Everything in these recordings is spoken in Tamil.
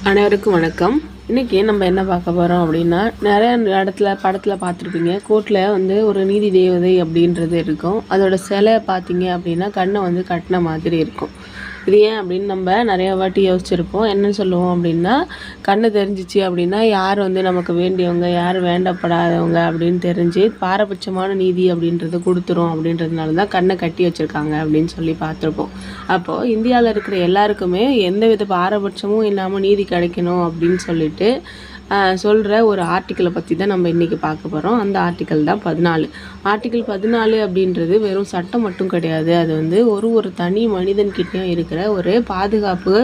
அனைவருக்கும் வணக்கம். இன்றைக்கி நம்ம என்ன பார்க்க போகிறோம் அப்படின்னா, நிறைய இடத்துல படத்தில் பார்த்துருப்பீங்க. கோர்ட்டில் வந்து ஒரு நீதி தேவதை அப்படின்றது இருக்கும். அதோட சிலை பார்த்தீங்க அப்படின்னா கண்ணை வந்து கட்டின மாதிரி இருக்கும். இது ஏன் அப்படின்னு நம்ம நிறையா வாட்டி யோசிச்சிருப்போம். என்ன சொல்லுவோம் அப்படின்னா, கண்ணு தெரிஞ்சிச்சு அப்படின்னா யார் வந்து நமக்கு வேண்டியவங்க, யார் வேண்டப்படாதவங்க அப்படின்னு தெரிஞ்சு பாரபட்சமான நீதி அப்படின்றது கொடுத்துரும் அப்படின்றதுனால தான் கண்ணை கட்டி வச்சுருக்காங்க அப்படின்னு சொல்லி பார்த்துருப்போம். அப்போது இந்தியாவில் இருக்கிற எல்லாருக்குமே எந்தவித பாரபட்சமும் இல்லாமல் நீதி கிடைக்கணும் அப்படின்னு சொல்லிட்டு சொல்கிற ஒரு ஆர்டிக்கிளை பற்றி தான் நம்ம இன்றைக்கி பார்க்க போகிறோம். அந்த ஆர்டிக்கல் தான் 14. ஆர்டிக்கிள் 14 அப்படின்றது வெறும் சட்டம் மட்டும் கிடையாது. அது வந்து ஒரு தனி மனிதன்கிட்டையும் இருக்கிற ஒரு பாதுகாப்பு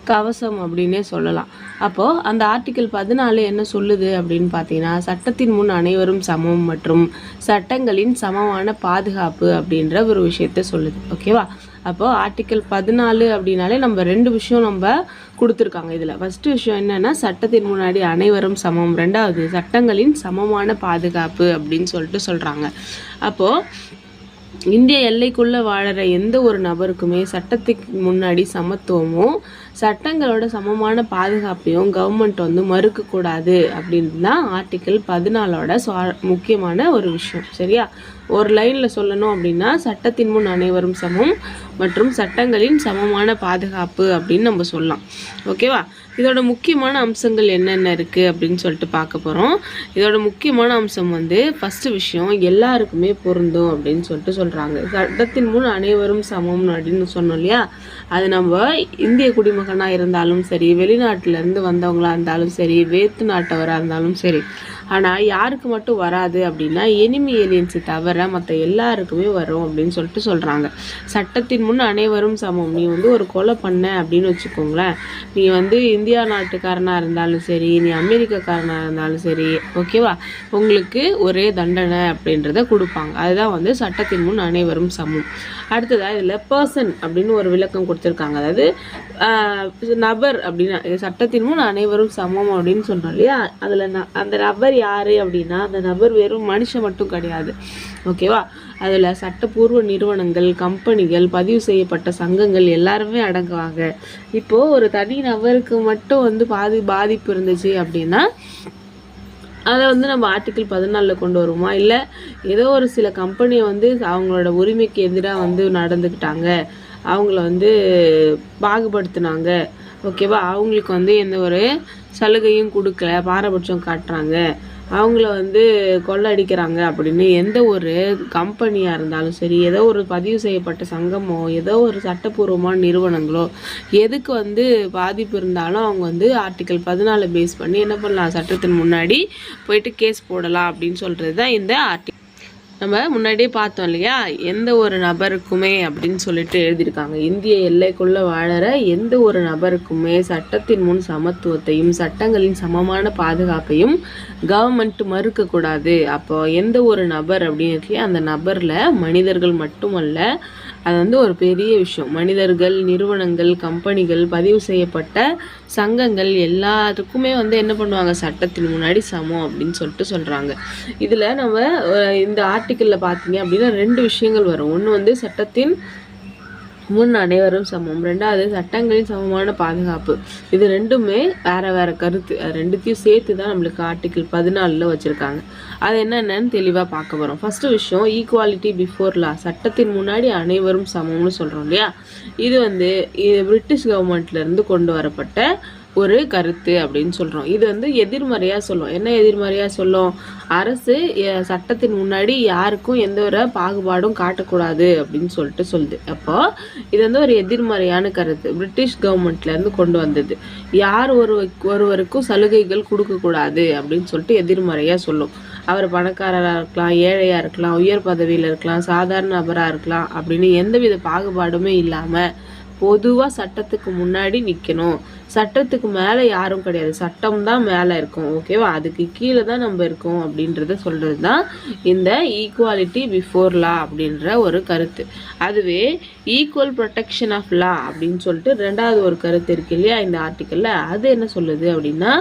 கவசம் அப்படின்னே சொல்லலாம். அப்போது அந்த ஆர்டிக்கிள் 14 என்ன சொல்லுது அப்படின்னு பார்த்தீங்கன்னா, சட்டத்தின் முன் அனைவரும் சமம் மற்றும் சட்டங்களின் சமமான பாதுகாப்பு அப்படின்ற ஒரு விஷயத்த சொல்லுது. ஓகேவா? அப்போது ஆர்டிக்கிள் 14 அப்படின்னாலே நம்ம 2 விஷயம் நம்ம கொடுத்துருக்காங்க. இதில் ஃபஸ்ட்டு விஷயம் என்னென்னா, சட்டத்தின் முன்னாடி அனைவரும் சமம். 2வது சட்டங்களின் சமமான பாதுகாப்பு அப்படின்னு சொல்லிட்டு சொல்கிறாங்க. அப்போது இந்திய எல்லைக்குள்ளே வாழற எந்த ஒரு நபருக்குமே சட்டத்துக்கு முன்னாடி சமத்துவமும் சட்டங்களோட சமமான பாதுகாப்பையும் கவர்மெண்ட் வந்து மறுக்கக்கூடாது அப்படின்னு தான் ஆர்டிக்கிள் 14 முக்கியமான ஒரு விஷயம். சரியா? ஒரு லைனில் சொல்லணும் அப்படின்னா, சட்டத்தின் முன் அனைவரும் சமம் மற்றும் சட்டங்களின் சமமான பாதுகாப்பு அப்படின்னு நம்ம சொல்லலாம். ஓகேவா? இதோட முக்கியமான அம்சங்கள் என்னென்ன இருக்குது அப்படின்னு சொல்லிட்டு பார்க்க போகிறோம். இதோட முக்கியமான அம்சம் வந்து ஃபஸ்ட்டு விஷயம் எல்லாருக்குமே பொருந்தும் அப்படின்னு சொல்லிட்டு சொல்கிறாங்க. சட்டத்தின் முன் அனைவரும் சமம் அப்படின்னு சொன்னோம் இல்லையா? அது நம்ம இந்திய குடிமகனாக இருந்தாலும் சரி, வெளிநாட்டிலேருந்து வந்தவங்களாக இருந்தாலும் சரி, வேற்று நாட்டவராக இருந்தாலும் சரி. ஆனால் யாருக்கு மட்டும் வராது அப்படின்னா, எனிமி ஏலியன்ஸை தவிர மற்ற எல்லாருக்குமே வரும் அப்படின்னு சொல்லிட்டு சொல்கிறாங்க. சட்டத்தின் முன் அனைவரும் சமம். நீ வந்து ஒரு கொலை பண்ண அப்படின்னு வச்சுக்கோங்களேன், நீ வந்து இந்தியா நாட்டுக்காரனாக இருந்தாலும் சரி, நீ அமெரிக்காக்காரனாக இருந்தாலும் சரி, ஓகேவா, உங்களுக்கு ஒரே தண்டனை அப்படின்றத கொடுப்பாங்க. அதுதான் வந்து சட்டத்தின் முன் அனைவரும் சமம். அடுத்ததாக இதில் பர்சன் அப்படின்னு ஒரு விளக்கம் கொடுத்துருக்காங்க. அதாவது நபர் அப்படின்னா, சட்டத்தின் முன் அனைவரும் சமம் அப்படின்னு சொன்னோம் இல்லையா? அதில் அந்த நபர் யார் அப்படின்னா, அந்த நபர் வெறும் மனுஷன் மட்டும் கிடையாது. ஓகேவா? அதில் சட்டப்பூர்வ நிறுவனங்கள், கம்பெனிகள், பதிவு செய்யப்பட்ட சங்கங்கள் எல்லாருமே அடங்குவாங்க. இப்போது ஒரு தனி நபருக்கு மட்டும் வந்து பாதிப்பு இருந்துச்சு அப்படின்னா அதை வந்து நம்ம ஆர்டிக்கிள் 14 கொண்டு வருவோமா? இல்லை ஏதோ ஒரு சில கம்பெனியை வந்து அவங்களோட உரிமைக்கு எதிராக வந்து நடந்துக்கிட்டாங்க, அவங்கள வந்து பாகுபடுத்தினாங்க, ஓகேவா, அவங்களுக்கு வந்து எந்த ஒரு சலுகையும் கொடுக்கல, பாரபட்சம் காட்டுறாங்க, அவங்கள வந்து கொள்ளடிக்கிறாங்க அப்படின்னு எந்த ஒரு கம்பெனியாக இருந்தாலும் சரி, ஏதோ ஒரு பதிவு செய்யப்பட்ட சங்கமோ, ஏதோ ஒரு சட்டப்பூர்வமான நிறுவனங்களோ எதுக்கு வந்து பாதிப்பு இருந்தாலும் அவங்க வந்து ஆர்டிக்கிள் 14 பேஸ் பண்ணி என்ன பண்ணலாம், சட்டத்தின் முன்னாடி போயிட்டு கேஸ் போடலாம் அப்படின்னு சொல்கிறது தான் இந்த ஆர்டிக்கிள். நம்ம முன்னாடியே பார்த்தோம் இல்லையா, எந்த ஒரு நபருக்குமே அப்படின்னு சொல்லிட்டு எழுதியிருக்காங்க. இந்திய எல்லைக்குள்ளே வாழற எந்த ஒரு நபருக்குமே சட்டத்தின் முன் சமத்துவத்தையும் சட்டங்களின் சமமான பாதுகாப்பையும் கவர்மெண்ட் மறுக்கக்கூடாது. அப்போ எந்த ஒரு நபர் அப்படின்னு இருக்கு, அந்த நபரில் மனிதர்கள் மட்டுமல்ல, அது வந்து ஒரு பெரிய விஷயம். மனிதர்கள், நிறுவனங்கள், கம்பெனிகள், பதிவு செய்யப்பட்ட சங்கங்கள் எல்லாத்துக்குமே வந்து என்ன பண்ணுவாங்க, சட்டத்தின் முன்னாடி சமம் அப்படின்னு சொல்லிட்டு சொல்கிறாங்க. இதில் நம்ம இந்த ஆர்டிக்கிளில் பார்த்தீங்க அப்படின்னா 2 விஷயங்கள் வரும். ஒன்று வந்து சட்டத்தின் முன் அனைவரும் சமம், 2வது சட்டங்களின் சமமான பாதுகாப்பு. இது ரெண்டுமே வேறு கருத்து. அது ரெண்டுத்தையும் சேர்த்து தான் நம்மளுக்கு ஆர்டிக்கிள் 14 வச்சுருக்காங்க. அது என்னென்னு தெளிவாக பார்க்க போகிறோம். ஃபஸ்ட்டு விஷயம் ஈக்குவாலிட்டி பிஃபோர் லா, சட்டத்தின் முன்னாடி அனைவரும் சமம்னு சொல்கிறோம் இல்லையா? இது வந்து பிரிட்டிஷ் கவர்மெண்ட்லேருந்து கொண்டு வரப்பட்ட ஒரு கருத்து அப்படின்னு சொல்கிறோம். இது வந்து எதிர்மறையாக சொல்லும். என்ன எதிர்மறையாக சொல்லும்? அரசு சட்டத்தின் முன்னாடி யாருக்கும் எந்த ஒரு பாகுபாடும் காட்டக்கூடாது அப்படின்னு சொல்லிட்டு சொல்லுது. அப்போது இது வந்து ஒரு எதிர்மறையான கருத்து. பிரிட்டிஷ் கவர்மெண்ட்லேருந்து கொண்டு வந்தது. யார் ஒருவருக்கும் சலுகைகள் கொடுக்கக்கூடாது அப்படின்னு சொல்லிட்டு எதிர்மறையாக சொல்லும். அவர் பணக்காரராக இருக்கலாம், ஏழையாக இருக்கலாம், உயர் பதவியில் இருக்கலாம், சாதாரண நபராக இருக்கலாம் அப்படின்னு எந்தவித பாகுபாடுமே இல்லாமல் பொதுவாக சட்டத்துக்கு முன்னாடி நிற்கணும். சட்டத்துக்கு மேலே யாரும் கிடையாது, சட்டம் தான் மேலே இருக்கும், ஓகேவா, அதுக்கு கீழே தான் நம்ம இருக்கோம் அப்படின்றத சொல்கிறது தான் இந்த ஈக்குவாலிட்டி பிஃபோர் லா அப்படின்ற ஒரு கருத்து. அதுவே ஈக்குவல் ப்ரொடெக்ஷன் ஆஃப் லா அப்படின்னு சொல்லிட்டு 2வது ஒரு கருத்து இருக்கு இல்லையா இந்த ஆர்டிக்கலில், அது என்ன சொல்லுது அப்படின்னா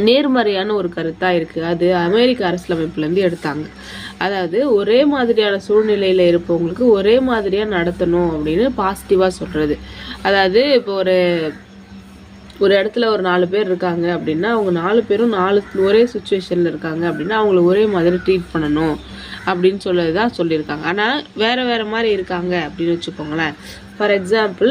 நேர்மறையான ஒரு கருத்தாக இருக்குது. அது அமெரிக்க அரசியலமைப்புலேருந்து எடுத்தாங்க. அதாவது ஒரே மாதிரியான சூழ்நிலையில் இருப்பவங்களுக்கு ஒரே மாதிரியாக நடத்தணும் அப்படின்னு பாசிட்டிவாக சொல்கிறது. அதாவது இப்போ ஒரு ஒரு இடத்துல ஒரு 4 பேர் இருக்காங்க அப்படின்னா அவங்க 4 பேரும் ஒரே சுச்சுவேஷனில் இருக்காங்க அப்படின்னா அவங்கள ஒரே மாதிரி ட்ரீட் பண்ணணும் அப்படின்னு சொல்லி தான் சொல்லியிருக்காங்க. ஆனால் வேறு மாதிரி இருக்காங்க அப்படின்னு வச்சுக்கோங்களேன். ஃபார் எக்ஸாம்பிள்,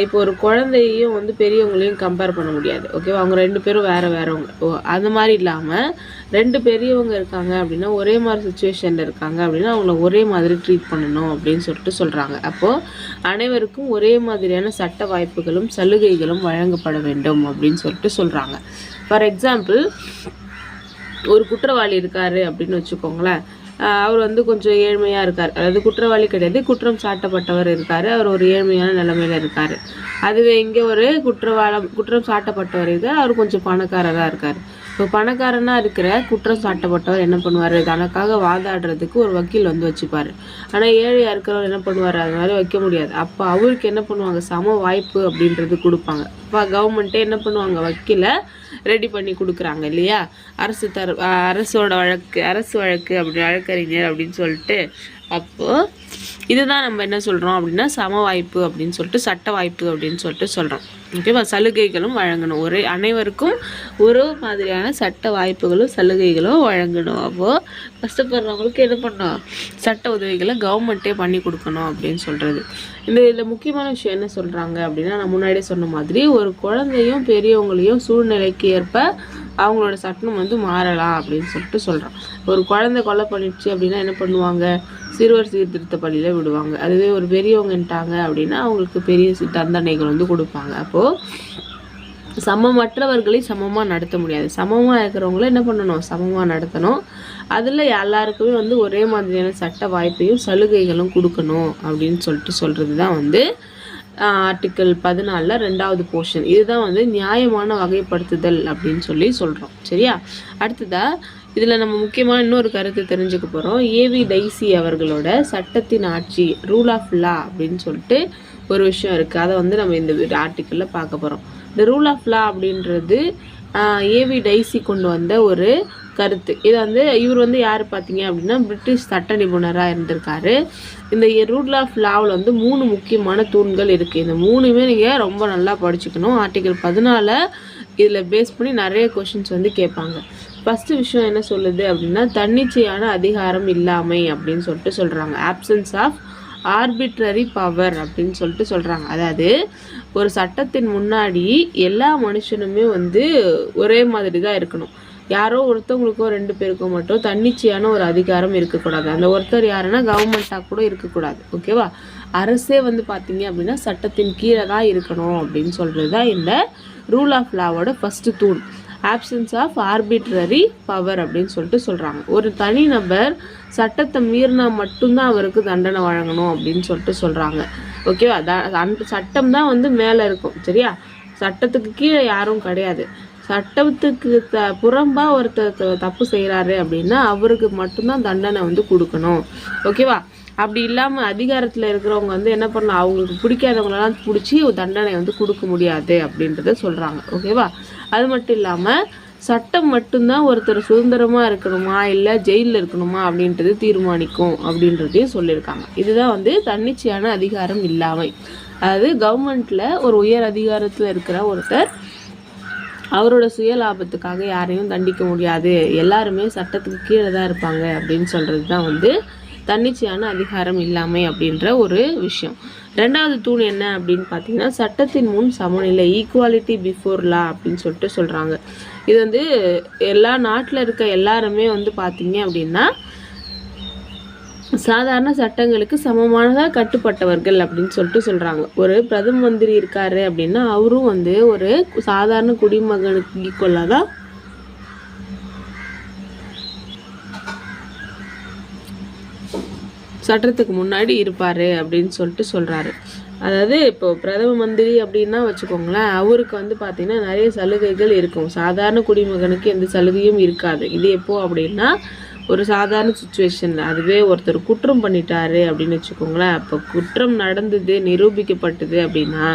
இப்போ ஒரு குழந்தையும் வந்து பெரியவங்களையும் கம்பேர் பண்ண முடியாது. ஓகேவா? அவங்க 2 பேரும் வேறவங்க. அந்த மாதிரி இல்லாமல் 2 பெரியவங்க இருக்காங்க அப்படின்னா ஒரே மாதிரி சுச்சுவேஷனில் இருக்காங்க அப்படின்னா அவங்கள ஒரே மாதிரி ட்ரீட் பண்ணணும் அப்படின்னு சொல்லிட்டு சொல்கிறாங்க. அப்போது அனைவருக்கும் ஒரே மாதிரியான சட்ட வாய்ப்புகளும் சலுகைகளும் வழங்கப்பட வேண்டும் அப்படின்னு சொல்லிட்டு சொல்கிறாங்க. ஃபார் எக்ஸாம்பிள், ஒரு குற்றவாளி இருக்கார் அப்படின்னு வச்சுக்கோங்களேன். அவர் வந்து கொஞ்சம் ஏழ்மையாக இருக்கார். அதாவது குற்றவாளி கிடையாது, குற்றம் சாட்டப்பட்டவர் இருக்கார். அவர் ஒரு ஏழ்மையான நிலைமையில் இருக்கார். அதுவே இங்கே ஒரு குற்றம் சாட்டப்பட்டவர் இருக்கார். அவர் கொஞ்சம் பணக்காரராக இருக்கார். இப்போ பணக்காரனாக இருக்கிற குற்றம் சாட்டப்பட்டவர் என்ன பண்ணுவார்? தனக்காக வாதாடுறதுக்கு ஒரு வக்கீல் வந்து வச்சுப்பார். ஆனால் ஏழையாக இருக்கிறவர் என்ன பண்ணுவார்? அது மாதிரி வைக்க முடியாது. அப்போ அவருக்கு என்ன பண்ணுவாங்க? சம வாய்ப்பு அப்படின்றது கொடுப்பாங்க. இப்போ கவர்மெண்ட்டே என்ன பண்ணுவாங்க? வக்கீலை ரெடி பண்ணி கொடுக்குறாங்க இல்லையா? அரசு வழக்கு அப்படி வழக்கறிஞர் அப்படின்னு சொல்லிட்டு. அப்போது இதுதான் நம்ம என்ன சொல்கிறோம் அப்படின்னா சம வாய்ப்பு அப்படின்னு சொல்லிட்டு சட்ட வாய்ப்பு அப்படின்னு சொல்லிட்டு சொல்கிறோம். ஓகேவா? சலுகைகளும் வழங்கணும். அனைவருக்கும் ஒரு மாதிரியான சட்ட வாய்ப்புகளும் சலுகைகளும் வழங்கணும். அப்போது கஷ்டப்படுறவங்களுக்கு என்ன பண்ணணும்? சட்ட உதவிகளை கவர்மெண்ட்டே பண்ணி கொடுக்கணும் அப்படின்னு சொல்கிறது. இதில் முக்கியமான விஷயம் என்ன சொல்கிறாங்க அப்படின்னா, நான் முன்னாடியே சொன்ன மாதிரி ஒரு குழந்தையும் பெரியவங்களையும் சூழ்நிலைக்கு ஏற்ப அவங்களோட சட்டம் வந்து மாறலாம் அப்படின்னு சொல்லிட்டு சொல்கிறான். ஒரு குழந்தை கொலை பண்ணிடுச்சு அப்படின்னா என்ன பண்ணுவாங்க? சிறுவர் சீர்திருத்த பள்ளியில் விடுவாங்க. அதுவே ஒரு பெரியவங்கன்ட்டாங்க அப்படின்னா அவங்களுக்கு பெரிய தண்டனைகள் வந்து கொடுப்பாங்க. அப்போது சமமற்றவர்களை சமமாக நடத்த முடியாது. சமமாக இருக்கிறவங்கள என்ன பண்ணணும்? சமமாக நடத்தணும். அதில் எல்லாருக்குமே வந்து ஒரே மாதிரியான சட்ட வாய்ப்பையும் சலுகைகளும் கொடுக்கணும் அப்படின்னு சொல்கிறது தான் வந்து ஆர்டிக்கிள் 14 2வது போர்ஷன். இதுதான் வந்து நியாயமான வகைப்படுத்துதல் அப்படின்னு சொல்கிறோம். சரியா? அடுத்ததாக இதில் நம்ம முக்கியமான இன்னொரு கருத்து தெரிஞ்சுக்க போகிறோம். ஏவி டைசி அவர்களோட சட்டத்தின் ஆட்சி, ரூல் ஆஃப் லா அப்படின்னு சொல்லிட்டு ஒரு விஷயம் இருக்குது. அதை வந்து நம்ம இந்த ஆர்டிக்கிளில் பார்க்க போகிறோம். இந்த ரூல் ஆஃப் லா அப்படின்றது ஏவி டைசி கொண்டு வந்த ஒரு கருத்து. இதை வந்து இவர் வந்து யார் பார்த்தீங்க அப்படின்னா பிரிட்டிஷ் சட்ட நிபுணராக இருந்திருக்காரு. இந்த ரூல் ஆஃப் லாவில் வந்து 3 முக்கியமான தூண்கள் இருக்குது. இந்த 3மே நீங்கள் ரொம்ப நல்லா படிச்சுக்கணும். ஆர்டிகல் 14 இதில் பேஸ் பண்ணி நிறைய கொஷின்ஸ் வந்து கேட்பாங்க. ஃபஸ்ட்டு விஷயம் என்ன சொல்லுது அப்படின்னா தன்னிச்சையான அதிகாரம் இல்லாமை அப்படின்னு சொல்லிட்டு சொல்கிறாங்க. ஆப்சன்ஸ் ஆஃப் ஆர்பிட்ரரி பவர் அப்படின்னு சொல்லிட்டு சொல்கிறாங்க. அதாவது ஒரு சட்டத்தின் முன்னாடி எல்லா மனுஷனுமே வந்து ஒரே மாதிரி தான் இருக்கணும். யாரோ ஒருத்தவங்களுக்கோ 2 பேருக்கோ மட்டும் தன்னிச்சையான ஒரு அதிகாரம் இருக்கக்கூடாது. அந்த ஒருத்தர் யாருன்னா கவர்மெண்ட்டாக கூட இருக்கக்கூடாது. ஓகேவா? அரசே வந்து பார்த்தீங்க அப்படின்னா சட்டத்தின் கீழே தான் இருக்கணும் அப்படின்னு சொல்கிறது தான் இந்த ரூல் ஆஃப் லாவோட ஃபஸ்ட்டு தூண். ஆப்சன்ஸ் ஆஃப் ஆர்பிட்ரரி பவர் அப்படின்னு சொல்லிட்டு சொல்கிறாங்க. ஒரு தனிநபர் சட்டத்தை மீறினா மட்டும்தான் அவருக்கு தண்டனை வழங்கணும் அப்படின்னு சொல்லிட்டு சொல்கிறாங்க. ஓகேவா? அந்த சட்டம் தான் வந்து மேலே இருக்கும். சரியா? சட்டத்துக்கு கீழே யாரும் கிடையாது. சட்டத்துக்கு புறம்பாக ஒருத்தர் தப்பு செய்கிறாரு அப்படின்னா அவருக்கு மட்டும்தான் தண்டனை வந்து கொடுக்கணும். ஓகேவா? அப்படி இல்லாமல் அதிகாரத்தில் இருக்கிறவங்க வந்து என்ன பண்ணலாம்? அவங்களுக்கு பிடிக்காதவங்களெல்லாம் பிடிச்சி தண்டனை வந்து கொடுக்க முடியாது அப்படின்றத சொல்கிறாங்க. ஓகேவா? அது மட்டும் இல்லாமல் சட்டம் மட்டும்தான் ஒருத்தர் சுதந்திரமாக இருக்கணுமா இல்லை ஜெயிலில் இருக்கணுமா அப்படின்றது தீர்மானிக்கும் அப்படின்றதையும் சொல்லியிருக்காங்க. இதுதான் வந்து தன்னிச்சையான அதிகாரம் இல்லாமை. அதாவது கவர்மெண்ட்டில் ஒரு உயர் அதிகாரத்தில் இருக்கிற ஒருத்தர் அவரோட சுய லாபத்துக்காக யாரையும் தண்டிக்க முடியாது, எல்லாருமே சட்டத்துக்கு கீழே தான் இருப்பாங்க அப்படின்னு சொல்கிறது தான் வந்து தன்னிச்சையான அதிகாரம் இல்லாமை அப்படின்ற ஒரு விஷயம். 2வது தூண் என்ன அப்படின்னு பார்த்தீங்கன்னா சட்டத்தின் முன் சமநிலை, ஈக்குவாலிட்டி பிஃபோர் லா அப்படின்னு சொல்லிட்டு சொல்கிறாங்க. இது வந்து எல்லா நாட்டில் இருக்க எல்லாருமே வந்து பார்த்தீங்க அப்படின்னா சாதாரண சட்டங்களுக்கு சமமானதாக கட்டுப்பட்டவர்கள் அப்படின்னு சொல்லிட்டு சொல்கிறாங்க. ஒரு பிரதம மந்திரி இருக்காரு அப்படின்னா அவரும் வந்து ஒரு சாதாரண குடிமகனுக்கு ஈக்குவலாக தான் சட்டத்துக்கு முன்னாடி இருப்பார் அப்படின்னு சொல்லிட்டு சொல்கிறாரு. அதாவது இப்போ பிரதம மந்திரி அப்படின்னா வச்சுக்கோங்களேன், அவருக்கு வந்து பார்த்திங்கன்னா நிறைய சலுகைகள் இருக்கும். சாதாரண குடிமகனுக்கு எந்த சலுகையும் இருக்காது. இது எப்போ அப்படின்னா ஒரு சாதாரண சுச்சுவேஷனில். அதுவே ஒருத்தர் குற்றம் பண்ணிட்டாரு அப்படின்னு வச்சுக்கோங்களேன், அப்போ குற்றம் நடந்தது நிரூபிக்கப்பட்டது அப்படின்னா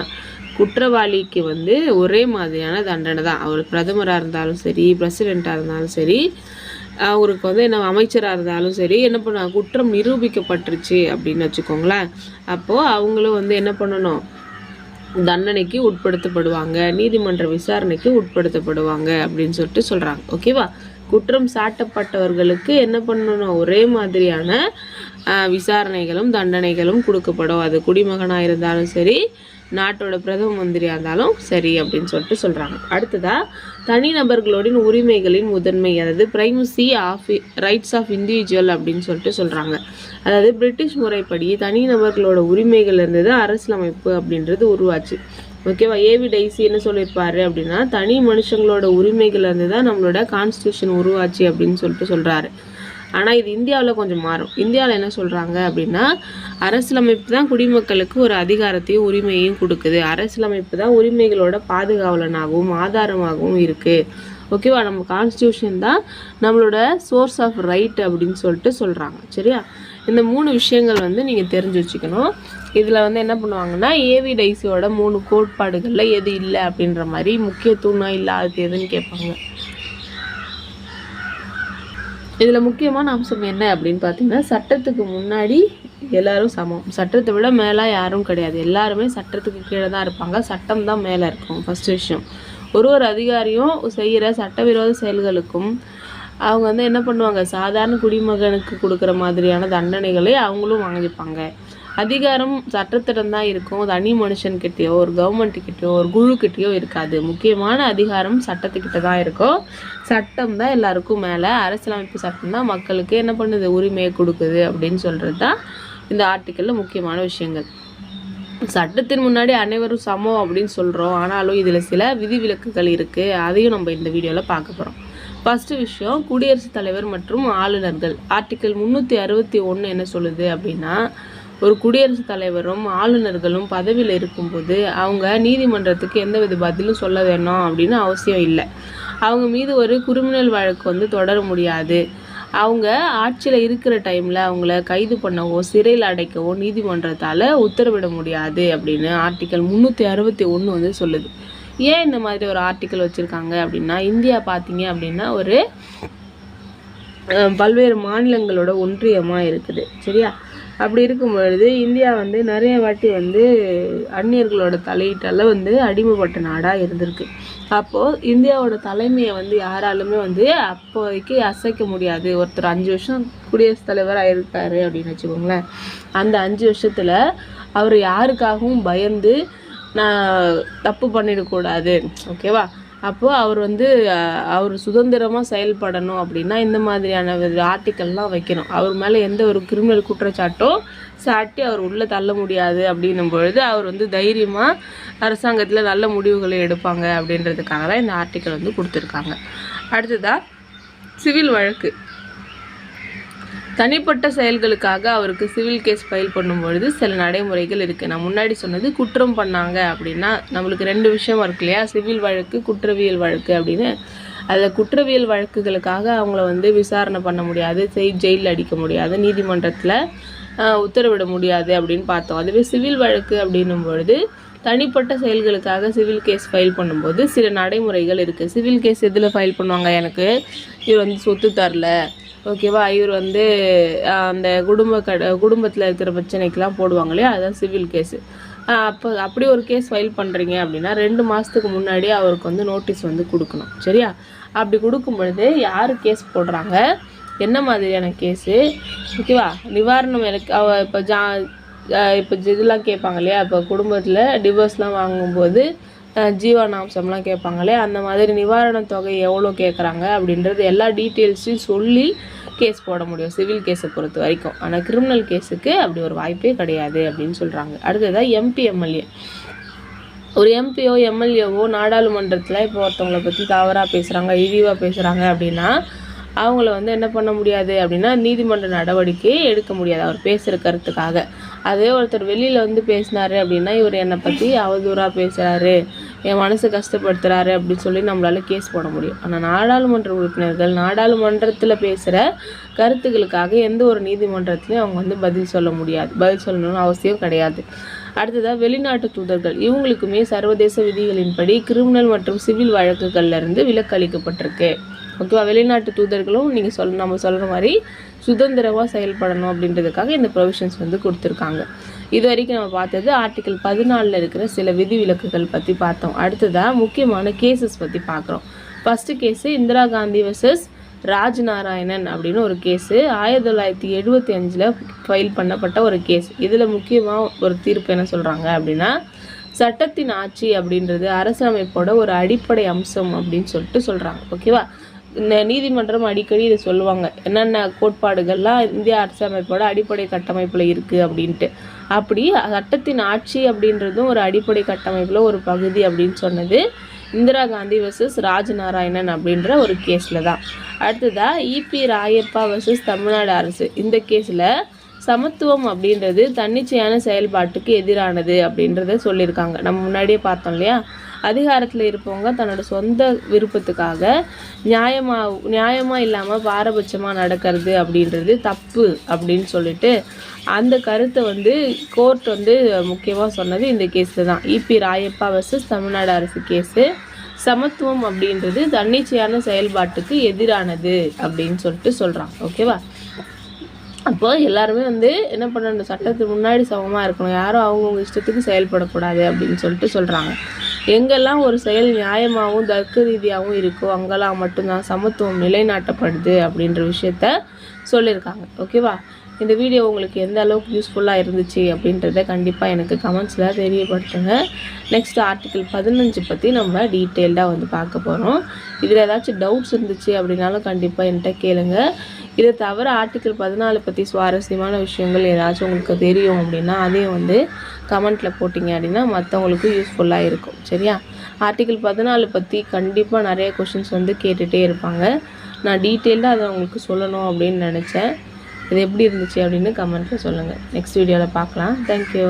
குற்றவாளிக்கு வந்து ஒரே மாதிரியான தண்டனை தான். அவர் பிரதமராக இருந்தாலும் சரி, பிரசிடெண்ட்டாக இருந்தாலும் சரி, அவருக்கு வந்து என்ன அமைச்சராக இருந்தாலும் சரி, என்ன பண்ணுவாங்க? குற்றம் நிரூபிக்கப்பட்டுருச்சு அப்படின்னு வச்சுக்கோங்களேன், அப்போது அவங்களும் வந்து என்ன பண்ணணும்? தண்டனைக்கு உட்படுத்தப்படுவாங்க, நீதிமன்ற விசாரணைக்கு உட்படுத்தப்படுவாங்க அப்படின்னு சொல்லிட்டு சொல்கிறாங்க. ஓகேவா? குற்றம் சாட்டப்பட்டவர்களுக்கு என்ன பண்ணணும், ஒரே மாதிரியான விசாரணைகளும் தண்டனைகளும் கொடுக்கப்படும். அது குடிமகனாக இருந்தாலும் சரி, நாட்டோட பிரதம மந்திரியாக இருந்தாலும் சரி அப்படின்னு சொல்லிட்டு சொல்கிறாங்க. அடுத்ததாக தனிநபர்களோட உரிமைகளின் முதன்மை, அதாவது primacy of rights of individual அப்படின்னு சொல்லிட்டு சொல்கிறாங்க. அதாவது பிரிட்டிஷ் முறைப்படி தனிநபர்களோட உரிமைகள் இருந்தது அரசியலமைப்பு அப்படின்றது உருவாச்சு. ஓகேவா? ஏவி டைசி என்ன சொல்லியிருப்பாரு அப்படின்னா, தனி மனுஷங்களோட உரிமைகள் இருந்து தான் நம்மளோட கான்ஸ்டியூஷன் உருவாச்சு அப்படின்னு சொல்லிட்டு சொல்கிறாரு. ஆனால் இது இந்தியாவில் கொஞ்சம் மாறும். இந்தியாவில் என்ன சொல்கிறாங்க அப்படின்னா, அரசியலமைப்பு தான் குடிமக்களுக்கு ஒரு அதிகாரத்தையும் உரிமையையும் கொடுக்குது, அரசியலமைப்பு தான் உரிமைகளோட பாதுகாவலனாகவும் ஆதாரமாகவும் இருக்குது. ஓகேவா? நம்ம கான்ஸ்டியூஷன் தான் நம்மளோட சோர்ஸ் ஆஃப் ரைட் அப்படின்னு சொல்லிட்டு சொல்கிறாங்க. சரியா? இந்த 3 விஷயங்கள் வந்து நீங்கள் தெரிஞ்சு வச்சுக்கணும். இதில் வந்து என்ன பண்ணுவாங்கன்னா, ஏவி டைசியோட 3 கோட்பாடுகளில் எது இல்லை அப்படின்ற மாதிரி முக்கியத்துவம் இல்லாதது எதுன்னு கேட்பாங்க. இதில் முக்கியமான அம்சம் என்ன அப்படின்னு பார்த்தீங்கன்னா, சட்டத்துக்கு முன்னாடி எல்லாரும் சமம், சட்டத்தை விட மேலே யாரும் கிடையாது, எல்லாருமே சட்டத்துக்கு கீழே தான் இருப்பாங்க, சட்டம் தான் மேலே இருக்கும். ஃபஸ்ட்டு விஷயம். ஒரு அதிகாரியும் செய்கிற சட்டவிரோத செயல்களுக்கும் அவங்க வந்து என்ன பண்ணுவாங்க, சாதாரண குடிமகனுக்கு கொடுக்குற மாதிரியான தண்டனைகளை அவங்களும் வாங்கிப்பாங்க. அதிகாரம் சட்டத்திடம் தான் இருக்கும், தனி மனுஷன்கிட்டயோ ஒரு கவர்மெண்ட்டுக்கிட்டயோ ஒரு குழுக்கிட்டேயோ இருக்காது. முக்கியமான அதிகாரம் சட்டத்துக்கிட்ட தான் இருக்கும். சட்டம் தான் எல்லாருக்கும் மேலே, அரசியலமைப்பு சட்டம் தான் மக்களுக்கு என்ன பண்ணுது, உரிமையை கொடுக்குது அப்படின்னு சொல்கிறது தான் இந்த ஆர்டிக்கலில் முக்கியமான விஷயங்கள். சட்டத்தின் முன்னாடி அனைவரும் சமம் அப்படின்னு சொல்கிறோம், ஆனாலும் இதில் சில விதிவிலக்குகள் இருக்குது. அதையும் நம்ம இந்த வீடியோவில் பார்க்க போகிறோம். ஃபஸ்ட்டு விஷயம், குடியரசுத் தலைவர் மற்றும் ஆளுநர்கள். ஆர்டிக்கல் 361 என்ன சொல்லுது அப்படின்னா, ஒரு குடியரசுத் தலைவரும் ஆளுநர்களும் பதவியில் இருக்கும்போது அவங்க நீதிமன்றத்துக்கு எந்தவித பதிலும் சொல்ல வேணும் அப்படின்னு அவசியம் இல்லை. அவங்க மீது ஒரு கிரிமினல் வழக்கு வந்து தொடர முடியாது. அவங்க ஆட்சியில் இருக்கிற டைமில் அவங்கள கைது பண்ணவோ சிறையில் அடைக்கவோ நீதிமன்றத்தால் உத்தரவிட முடியாது அப்படின்னு ஆர்டிக்கல் 361 வந்து சொல்லுது. ஏன் இந்த மாதிரி ஒரு ஆர்டிக்கல் வச்சுருக்காங்க அப்படின்னா, இந்தியா பார்த்தீங்க அப்படின்னா ஒரு பல்வேறு மாநிலங்களோட ஒன்றியமாக இருக்குது. சரியா? அப்படி இருக்கும் பொழுது இந்தியா வந்து நிறைய வாட்டி வந்து அந்நியர்களோட தலையீட்டால் வந்து அடிமைப்பட்ட நாடாக இருந்திருக்கு. அப்போது இந்தியாவோட தலைமையை வந்து யாராலுமே வந்து அப்போதைக்கு அசைக்க முடியாது. ஒருத்தர் 5 வருஷம் குடியரசுத் தலைவராக இருக்காரு அப்படின்னு வச்சுக்கோங்களேன். அந்த 5 வருஷத்தில் அவர் யாருக்காகவும் பயந்து நான் தப்பு பண்ணிடக்கூடாது. ஓகேவா? அப்போது அவர் வந்து அவர் சுதந்திரமாக செயல்படணும் அப்படின்னா இந்த மாதிரியான ஆர்டிக்கல்லாம் வைக்கணும். அவர் மேலே எந்த ஒரு கிரிமினல் குற்றச்சாட்டோ சாட்டி அவர் உள்ளே தள்ள முடியாது அப்படின்னும் பொழுது அவர் வந்து தைரியமாக அரசாங்கத்தில் நல்ல முடிவுகளை எடுப்பாங்க அப்படின்றதுக்காக தான் இந்த ஆர்டிக்கல் வந்து கொடுத்துருக்காங்க. அடுத்ததாக சிவில் வழக்கு. தனிப்பட்ட செயல்களுக்காக அவருக்கு சிவில் கேஸ் ஃபைல் பண்ணும்பொழுது சில நடைமுறைகள் இருக்குது. நான் முன்னாடி சொன்னது குற்றம் பண்ணாங்க அப்படின்னா நம்மளுக்கு 2 விஷயம் இருக்கு இல்லையா, சிவில் வழக்கு குற்றவியல் வழக்கு அப்படின்னு. அதில் குற்றவியல் வழக்குகளுக்காக அவங்கள வந்து விசாரணை பண்ண முடியாது, ஜெயிலில் அடிக்க முடியாது, நீதிமன்றத்தில் உத்தரவிட முடியாது அப்படின்னு பார்த்தோம். அதுவே சிவில் வழக்கு அப்படின்னும் பொழுது தனிப்பட்ட செயல்களுக்காக சிவில் கேஸ் ஃபைல் பண்ணும்போது சில நடைமுறைகள் இருக்குது. சிவில் கேஸ் எதில் ஃபைல் பண்ணுவாங்க, எனக்கு இவர் வந்து சொத்து தரல, ஓகேவா, இவர் வந்து அந்த குடும்பத்தில் இருக்கிற பிரச்சனைக்கெலாம் போடுவாங்க இல்லையா, அதுதான் சிவில் கேஸு. அப்படி ஒரு கேஸ் ஃபைல் பண்ணுறீங்க அப்படின்னா 2 மாதத்துக்கு முன்னாடியே அவருக்கு வந்து நோட்டீஸ் வந்து கொடுக்கணும். சரியா? அப்படி கொடுக்கும் பொழுது யார் கேஸ் போடுறாங்க, என்ன மாதிரியான கேஸு, ஓகேவா, நிவாரணம் எனக்கு இப்போ இதெல்லாம் கேட்பாங்க இல்லையா, இப்போ குடும்பத்தில் டிவோர்ஸ்லாம் வாங்கும்போது ஜீவனாம்சம்லாம் கேட்பாங்களே, அந்த மாதிரி நிவாரண தொகை எவ்வளோ கேட்குறாங்க அப்படின்றது எல்லா டீட்டெயில்ஸையும் சொல்லி கேஸ் போட முடியும் சிவில் கேஸை பொறுத்த வரைக்கும். ஆனால் கிரிமினல் கேஸுக்கு அப்படி ஒரு வாய்ப்பே கிடையாது அப்படின்னு சொல்கிறாங்க. அடுத்ததாக எம்பி எம்எல்ஏ. ஒரு எம்பியோ எம்எல்ஏவோ நாடாளுமன்றத்தில் இப்போ ஒருத்தவங்களை பற்றி தவறாக பேசுகிறாங்க, இழிவாக பேசுகிறாங்க அப்படின்னா அவங்கள வந்து என்ன பண்ண முடியாது அப்படின்னா நீதிமன்ற நடவடிக்கை எடுக்க முடியாது அவர் பேசுகிற கருத்துக்காக. அதே ஒருத்தர் வெளியில் வந்து பேசினாரு அப்படின்னா, இவர் என்னை பற்றி அவதூறாக பேசுகிறாரு, என் மனசை கஷ்டப்படுத்துகிறாரு அப்படின்னு சொல்லி நம்மளால கேஸ் போட முடியும். ஆனால் நாடாளுமன்ற உறுப்பினர்கள் நாடாளுமன்றத்தில் பேசுகிற கருத்துக்களுக்காக எந்த ஒரு நீதிமன்றத்துலையும் அவங்க வந்து பதில் சொல்ல முடியாது, பதில் சொல்லணும்னு அவசியம் கிடையாது. அடுத்ததாக வெளிநாட்டு தூதர்கள். இவங்களுக்குமே சர்வதேச விதிகளின்படி கிரிமினல் மற்றும் சிவில் வழக்குகள்லேருந்து விலக்கு அளிக்கப்பட்டிருக்கு. ஓகேவா? வெளிநாட்டு தூதர்களும் நீங்கள் நம்ம சொல்கிற மாதிரி சுதந்திரமாக செயல்படணும் அப்படின்றதுக்காக இந்த ப்ரொவிஷன்ஸ் வந்து கொடுத்துருக்காங்க. இது வரைக்கும் நம்ம பார்த்தது ஆர்டிகல் 14 இருக்கிற சில விதிவிலக்குகள் பற்றி பார்த்தோம். அடுத்ததாக முக்கியமான கேசஸ் பற்றி பார்க்குறோம். First case Indira Gandhi versus Rajnarayanan அப்படின்னு ஒரு கேஸு 1975 ஃபைல் பண்ணப்பட்ட ஒரு கேஸ். இதில் முக்கியமாக ஒரு தீர்ப்பு என்ன சொல்கிறாங்க அப்படின்னா, சட்டத்தின் ஆட்சி அப்படின்றது அரசமைப்போட ஒரு அடிப்படை அம்சம் அப்படின்னு சொல்லிட்டு சொல்கிறாங்க. ஓகேவா? இந்த நீதிமன்றம் அடிக்கடி இதை சொல்லுவாங்க, என்னென்ன கோட்பாடுகள்லாம் இந்திய அரசமைப்போட அடிப்படை கட்டமைப்பில் இருக்குது அப்படின்ட்டு. அப்படி சட்டத்தின் ஆட்சி அப்படின்றதும் ஒரு அடிப்படை கட்டமைப்பில் ஒரு பகுதி அப்படின்னு சொன்னது இந்திரா காந்தி வர்சஸ் ராஜ்நாராயணன் அப்படின்ற ஒரு கேஸில் தான். அடுத்ததாக இபி ராயப்பா வர்சஸ் தமிழ்நாடு அரசு. இந்த கேஸில் சமத்துவம் அப்படின்றது தன்னிச்சையான செயல்பாட்டுக்கு எதிரானது அப்படின்றத சொல்லியிருக்காங்க. நம்ம முன்னாடியே பார்த்தோம் இல்லையா? அதிகாரத்தில் இருப்பவங்க தன்னோட சொந்த விருப்பத்துக்காக நியாயமாக இல்லாமல் பாரபட்சமாக நடக்கிறது அப்படின்றது தப்பு அப்படின்னு சொல்லிட்டு அந்த கருத்தை வந்து கோர்ட் வந்து முக்கியமாக சொன்னது இந்த கேஸில் தான். இபி ராயப்பா வர்சஸ் தமிழ்நாடு அரசு கேஸு. சமத்துவம் அப்படின்றது தன்னிச்சையான செயல்பாட்டுக்கு எதிரானது அப்படின்னு சொல்லிட்டு சொல்கிறாங்க. ஓகேவா? அப்போ எல்லாருமே வந்து என்ன பண்ணணும், சட்டத்துக்கு முன்னாடி சமமாக இருக்கணும், யாரும் அவங்கவுங்க இஷ்டத்துக்கு செயல்படக்கூடாது அப்படின்னு சொல்லிட்டு சொல்கிறாங்க. எங்கெல்லாம் ஒரு செயல் நியாயமாகவும் தர்க்க ரீதியாகவும் இருக்கோ அங்கெல்லாம் மட்டும்தான் சமத்துவம் நிலைநாட்டப்படுது அப்படின்ற விஷயத்த சொல்லியிருக்காங்க. ஓகேவா? இந்த வீடியோ உங்களுக்கு எந்த அளவுக்கு யூஸ்ஃபுல்லாக இருந்துச்சு அப்படின்றத கண்டிப்பாக எனக்கு கமெண்ட்ஸில் தெரியப்படுத்துங்க. நெக்ஸ்ட் ஆர்டிகல் 15 பற்றி நம்ம டீட்டெயில்டாக வந்து பார்க்க போகிறோம். இதில் ஏதாச்சும் டவுட்ஸ் இருந்துச்சு அப்படின்னாலும் கண்டிப்பாக என்கிட்ட கேளுங்க. இதை தவிர ஆர்டிகல் 14 பற்றி சுவாரஸ்யமான விஷயங்கள் ஏதாச்சும் உங்களுக்கு தெரியும் அப்படின்னா அதையும் வந்து கமெண்ட்டில் போட்டிங்க அப்படின்னா மற்றவங்களுக்கு யூஸ்ஃபுல்லாக இருக்கும். சரியா? ஆர்டிகல் 14 பற்றி கண்டிப்பாக நிறைய கொஷின்ஸ் வந்து கேட்டுகிட்டே இருப்பாங்க. நான் டீட்டெயில்டாக அதை உங்களுக்கு சொல்லணும் அப்படின்னு நினச்சேன். இது எப்படி இருந்துச்சு அப்படின்னு கமெண்ட்டில் சொல்லுங்கள். நெக்ஸ்ட் வீடியோவில் பார்க்கலாம். தேங்க்யூ.